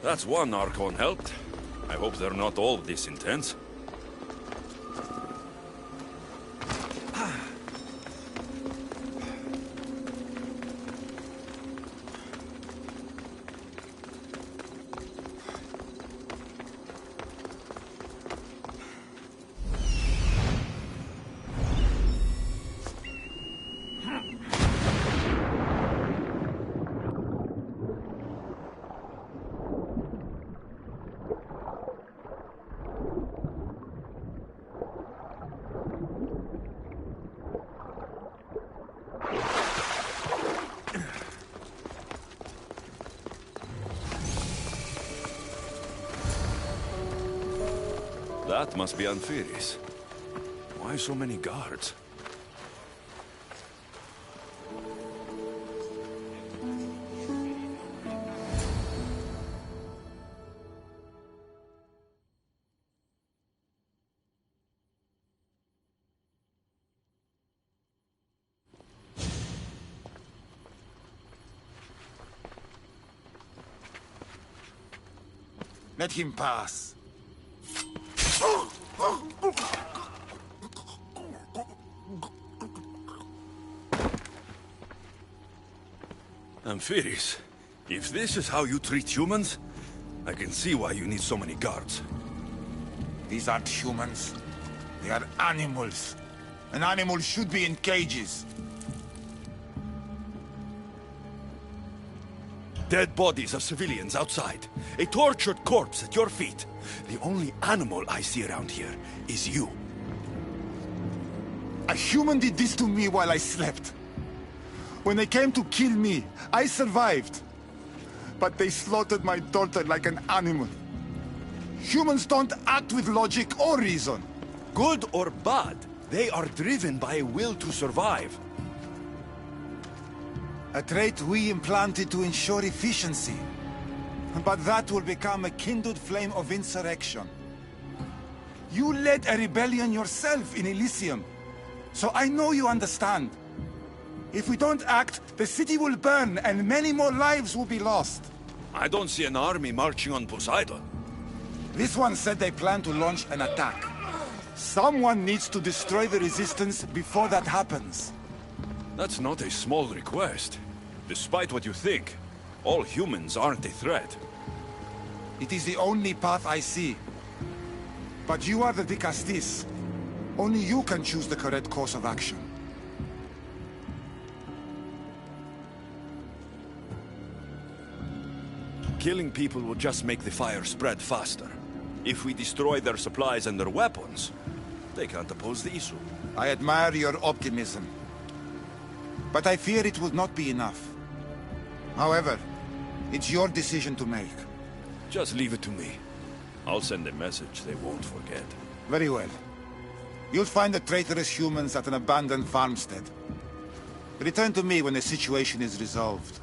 That's one Archon helped. I hope they're not all this intense. That must be Anfiris. Why so many guards? Let him pass. Anfiris, if this is how you treat humans, I can see why you need so many guards. These aren't humans. They are animals. An animal should be in cages. Dead bodies of civilians outside. A tortured corpse at your feet. The only animal I see around here is you. A human did this to me while I slept. When they came to kill me, I survived. But they slaughtered my daughter like an animal. Humans don't act with logic or reason. Good or bad, they are driven by a will to survive. A trait we implanted to ensure efficiency. But that will become a kindled flame of insurrection. You led a rebellion yourself in Elysium. So I know you understand. If we don't act, the city will burn and many more lives will be lost. I don't see an army marching on Poseidon. This one said they plan to launch an attack. Someone needs to destroy the resistance before that happens. That's not a small request. Despite what you think, all humans aren't a threat. It is the only path I see. But you are the Dicastis. Only you can choose the correct course of action. Killing people will just make the fire spread faster. If we destroy their supplies and their weapons, they can't oppose the issue. I admire your optimism. But I fear it will not be enough. However, it's your decision to make. Just leave it to me. I'll send a message they won't forget. Very well. You'll find the traitorous humans at an abandoned farmstead. Return to me when the situation is resolved.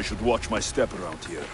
I should watch my step around here.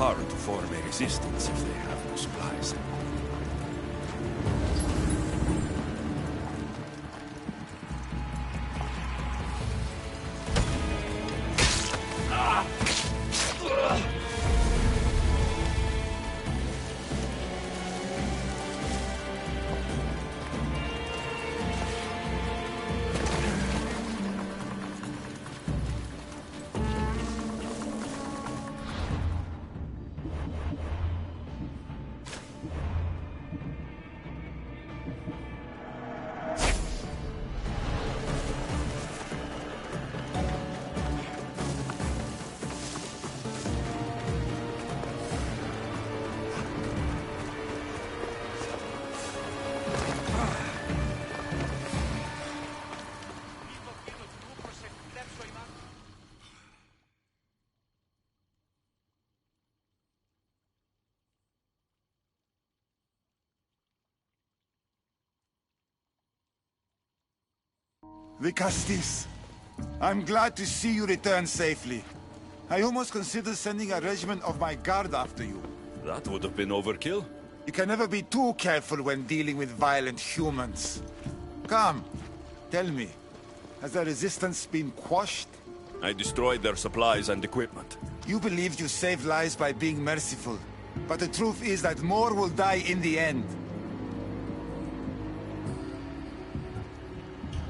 Hard to form a resistance if they have no supplies. The Castis. I'm glad to see you return safely. I almost considered sending a regiment of my guard after you. That would have been overkill. You can never be too careful when dealing with violent humans. Come, tell me, has the resistance been quashed? I destroyed their supplies and equipment. You believed you saved lives by being merciful, but the truth is that more will die in the end.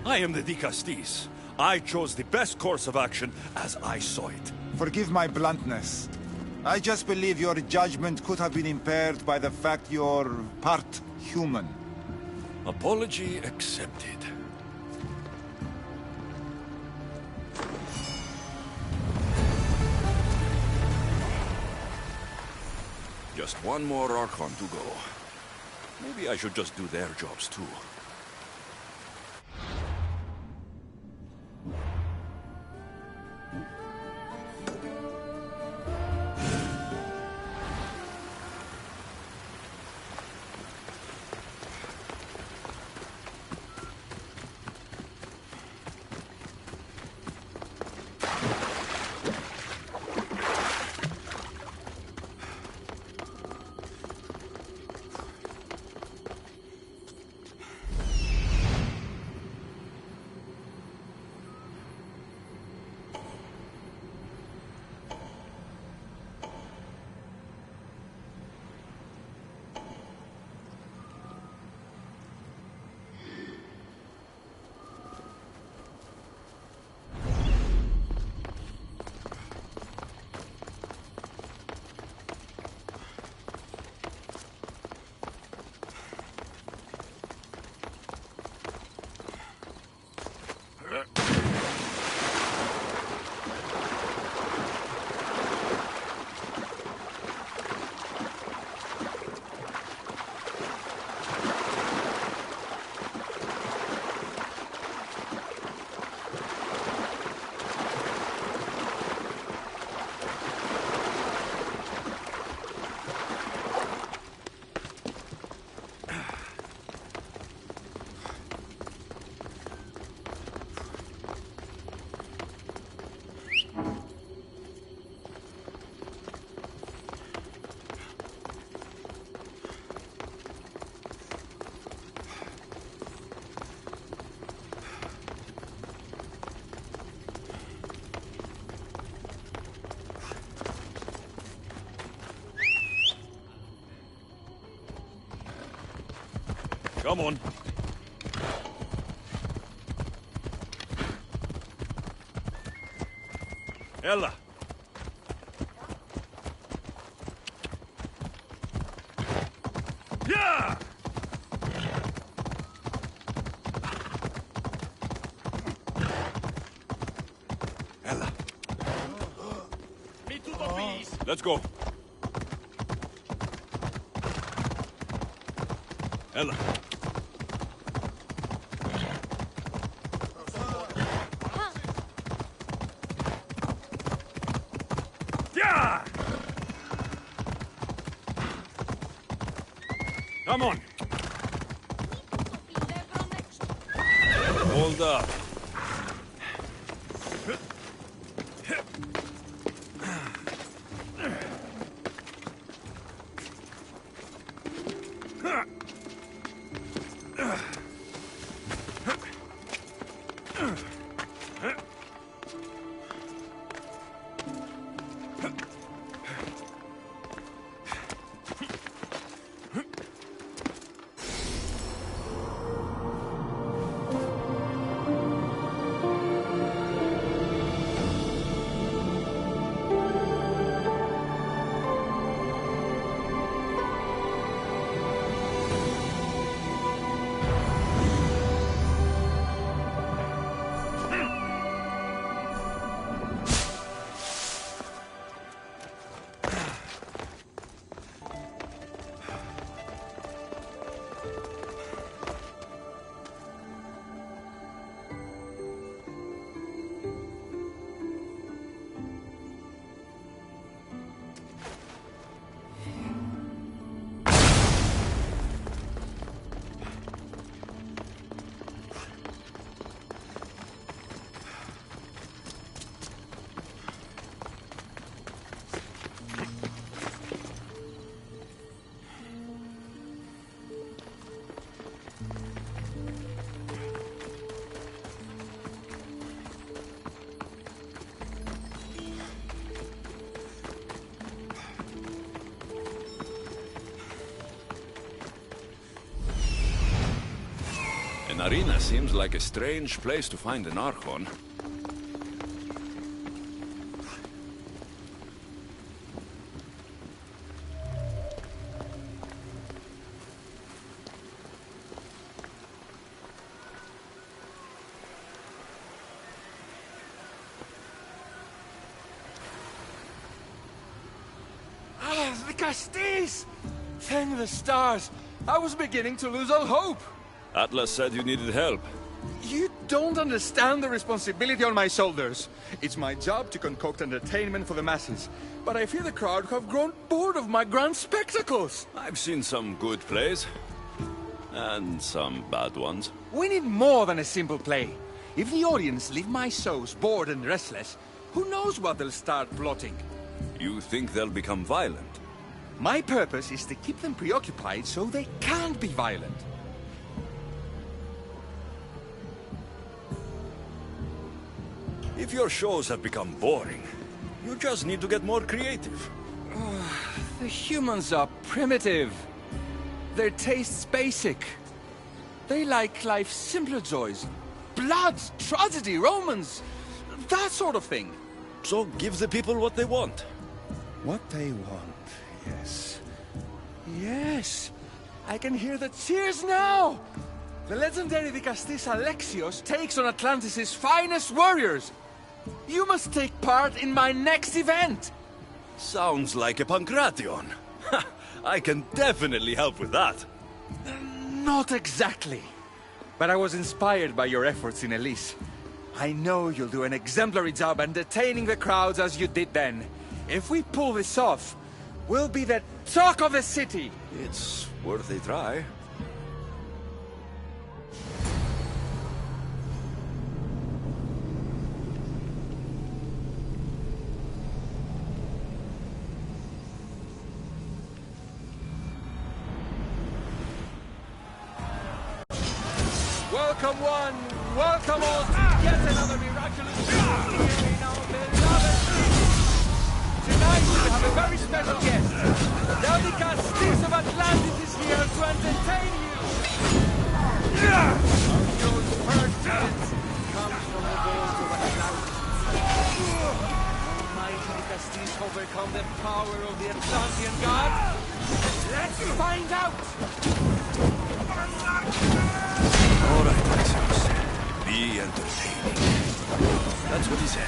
I am the Castis. I chose the best course of action as I saw it. Forgive my bluntness. I just believe your judgment could have been impaired by the fact you're part human. Apology accepted. Just one more Archon to go. Maybe I should just do their jobs too. Come on. Ella. Yeah! Ella. Let's go. Ella. Yeah! Come on. Hold up. An arena seems like a strange place to find an Archon. Ah, the Castis! Thank the stars! I was beginning to lose all hope! Atlas said you needed help. You don't understand the responsibility on my shoulders. It's my job to concoct entertainment for the masses. But I fear the crowd have grown bored of my grand spectacles. I've seen some good plays. And some bad ones. We need more than a simple play. If the audience leave my shows bored and restless, who knows what they'll start plotting? You think they'll become violent? My purpose is to keep them preoccupied so they can't be violent. If your shows have become boring, you just need to get more creative. The humans are primitive. Their tastes basic. They like life's simpler joys. Blood, tragedy, romance, that sort of thing. So give the people what they want. What they want, yes. Yes, I can hear the cheers now! The legendary Vicastis Alexio's takes on Atlantis' finest warriors. You must take part in my next event! Sounds like a Pancration. I can definitely help with that. Not exactly. But I was inspired by your efforts in Elise. I know you'll do an exemplary job entertaining the crowds as you did then. If we pull this off, we'll be the talk of the city! It's worth a try. Welcome one, welcome all to yet another miraculous show here in our beloved city. Tonight we have a very special guest. The Castis of Atlantis is here to entertain you. overcome the power of the Atlantean god? Let's find out! All right, Alexis. Be entertaining. That's what he said.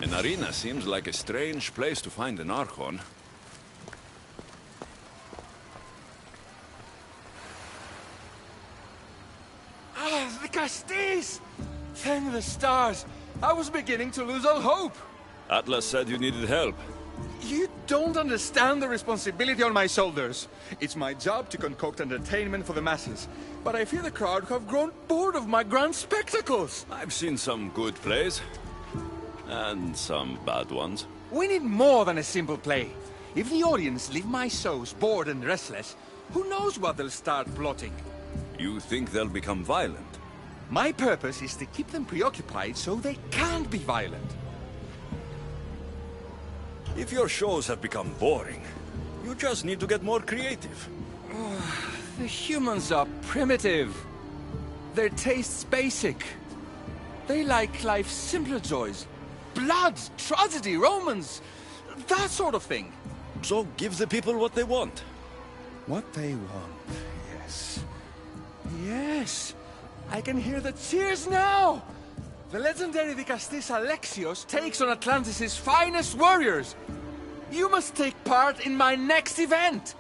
An arena seems like a strange place to find an Archon. Ah, the Castis! Thank the stars! I was beginning to lose all hope! Atlas said you needed help. You don't understand the responsibility on my shoulders. It's my job to concoct entertainment for the masses. But I fear the crowd have grown bored of my grand spectacles. I've seen some good plays. And some bad ones. We need more than a simple play. If the audience leave my shows bored and restless, who knows what they'll start plotting? You think they'll become violent? My purpose is to keep them preoccupied so they can't be violent. If your shows have become boring, you just need to get more creative. The humans are primitive. Their tastes basic. They like life's simpler joys. Blood, tragedy, romance, that sort of thing. So give the people what they want. What they want, yes. Yes, I can hear the cheers now! The legendary Vicastis Alexio's takes on Atlantis' finest warriors. You must take part in my next event.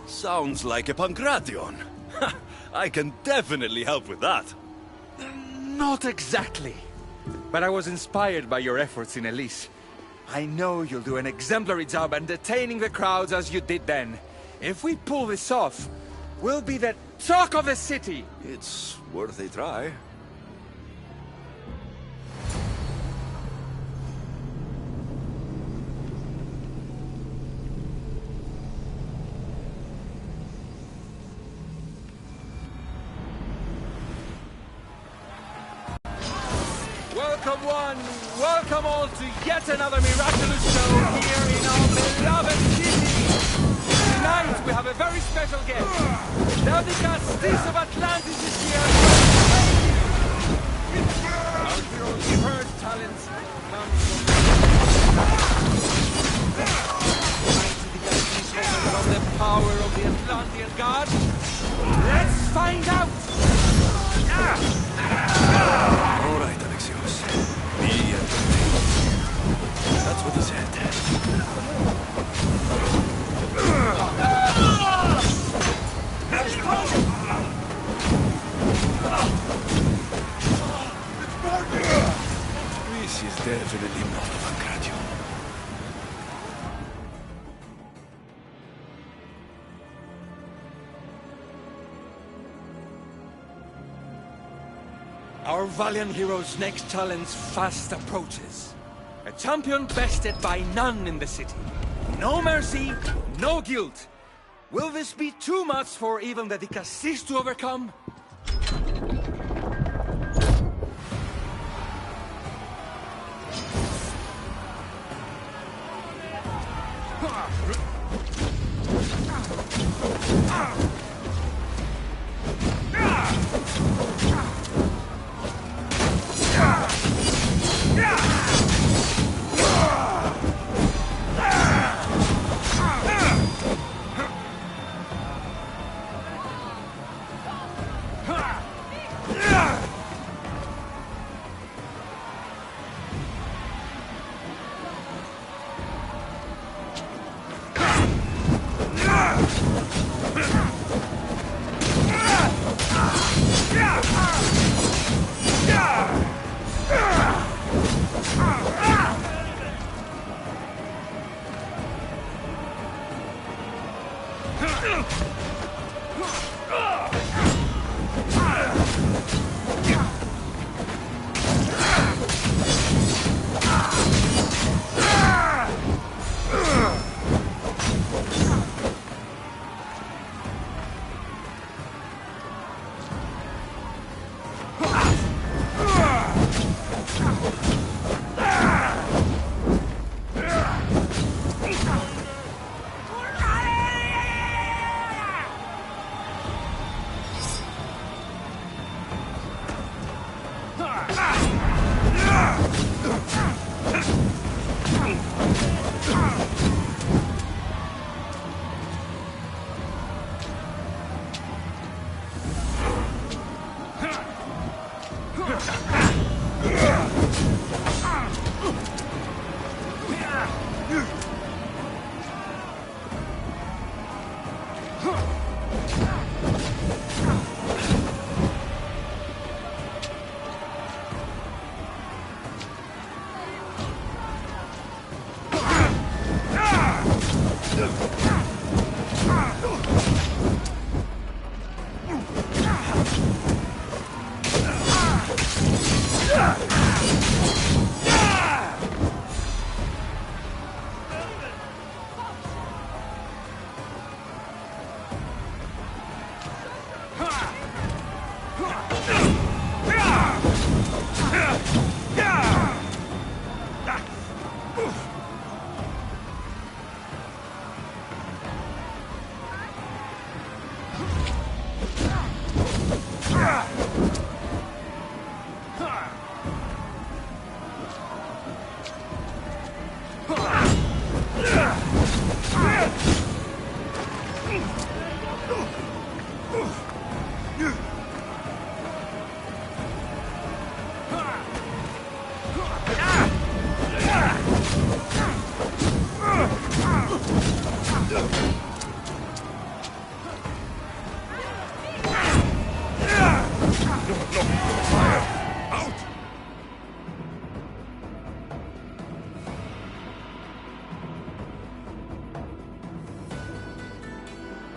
Sounds like a Pancration. I can definitely help with that. Not exactly. But I was inspired by your efforts in Elise. I know you'll do an exemplary job entertaining the crowds as you did then. If we pull this off, we'll be the talk of the city! It's worth a try. Welcome one, welcome all to yet another miraculous show here in our beloved city. Tonight we have a very special guest. The Castis of Atlantis is here. Our heroes' first talents come from the power of the Atlantean God. Let's find out. All right, Alexio's. Be entertained. That's what he said. This is definitely not a gradual. Our valiant hero's next challenge fast approaches. A champion bested by none in the city. No mercy, no guilt. Will this be too much for even the Castis to overcome?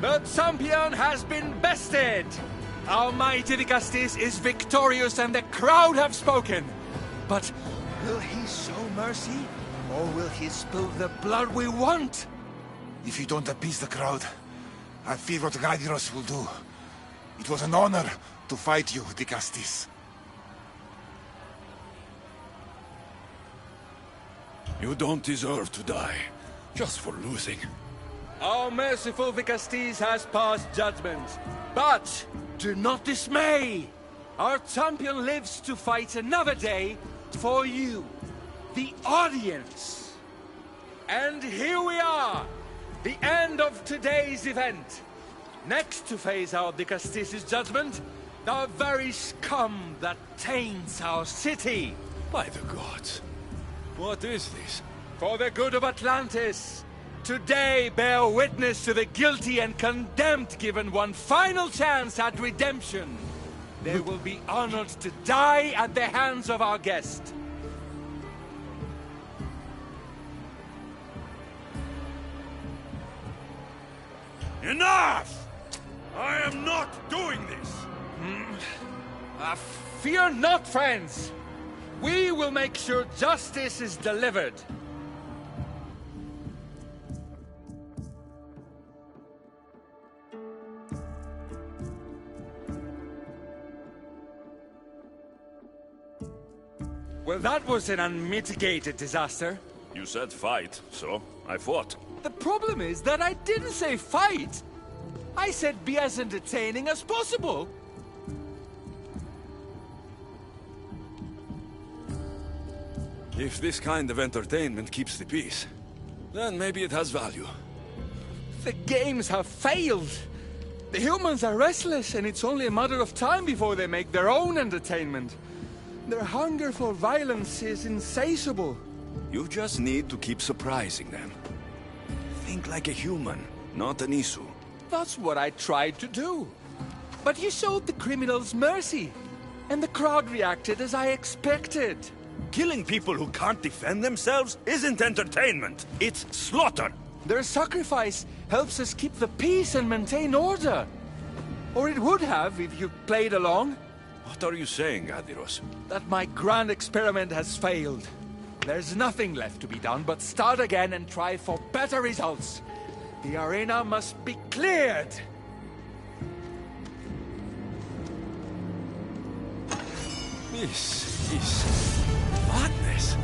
The champion has been bested! Our mighty Vicastis is victorious and the crowd have spoken. But will he show mercy? Or will he spill the blood we want? If you don't appease the crowd, I fear what Gaidiros will do. It was an honor to fight you, Dicastis. You don't deserve to die, just for losing. Our merciful Vicastis has passed judgment. But do not dismay! Our champion lives to fight another day for you, the audience. And here we are, the end of today's event. Next to face our Dicastis' judgment, the very scum that taints our city. By the gods. What is this? For the good of Atlantis, today bear witness to the guilty and condemned given one final chance at redemption. They will be honored to die at the hands of our guest. Enough! I am not doing this! Fear not, friends! We will make sure justice is delivered. Well, that was an unmitigated disaster. You said fight, so I fought. The problem is that I didn't say fight. I said be as entertaining as possible. If this kind of entertainment keeps the peace, then maybe it has value. The games have failed. The humans are restless, and it's only a matter of time before they make their own entertainment. Their hunger for violence is insatiable. You just need to keep surprising them. Think like a human, not an Isu. That's what I tried to do. But you showed the criminals mercy, and the crowd reacted as I expected. Killing people who can't defend themselves isn't entertainment. It's slaughter. Their sacrifice helps us keep the peace and maintain order. Or it would have if you played along. What are you saying, Adiros? That my grand experiment has failed. There's nothing left to be done but start again and try for better results. The arena must be cleared. This is madness.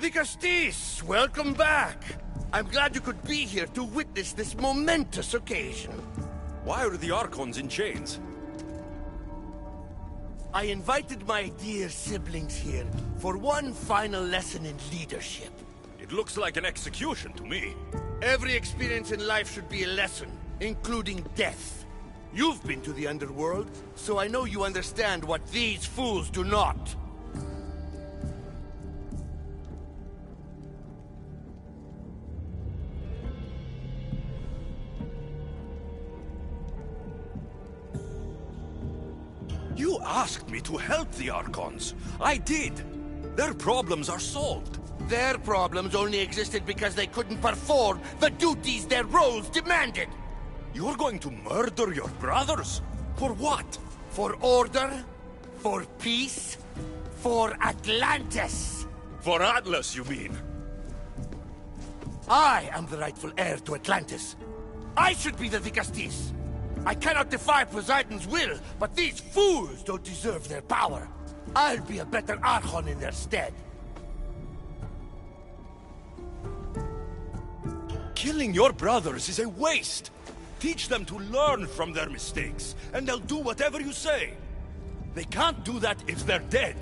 Vicastis, welcome back. I'm glad you could be here to witness this momentous occasion. Why are the Archons in chains? I invited my dear siblings here for one final lesson in leadership. It looks like an execution to me. Every experience in life should be a lesson, including death. You've been to the underworld, so I know you understand what these fools do not. You asked me to help the Archons. I did. Their problems are solved. Their problems only existed because they couldn't perform the duties their roles demanded. You're going to murder your brothers? For what? For order, for peace, for Atlantis. For Atlas, you mean? I am the rightful heir to Atlantis. I should be the Vicastis. I cannot defy Poseidon's will, but these fools don't deserve their power. I'll be a better Archon in their stead. Killing your brothers is a waste. Teach them to learn from their mistakes, and they'll do whatever you say. They can't do that if they're dead.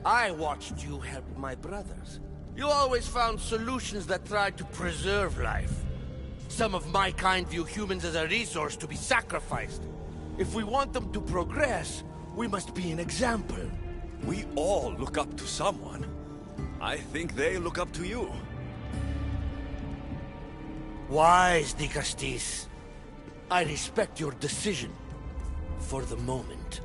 I watched you help my brothers. You always found solutions that tried to preserve life. Some of my kind view humans as a resource to be sacrificed. If we want them to progress, we must be an example. We all look up to someone. I think they look up to you. Wise, Vicastis. I respect your decision. For the moment.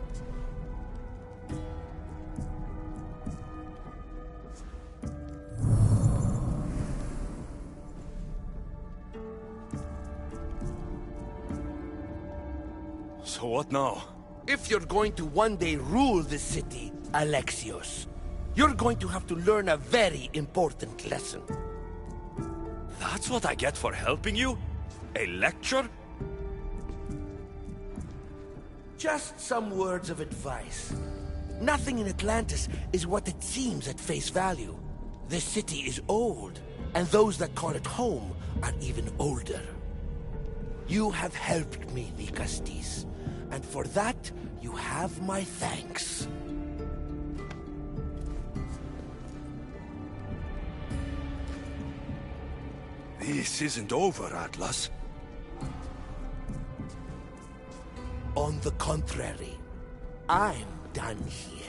So what now? If you're going to one day rule the city, Alexio's, you're going to have to learn a very important lesson. That's what I get for helping you? A lecture? Just some words of advice. Nothing in Atlantis is what it seems at face value. The city is old, and those that call it home are even older. You have helped me, Vicastis, and for that, you have my thanks. This isn't over, Atlas. On the contrary, I'm done here.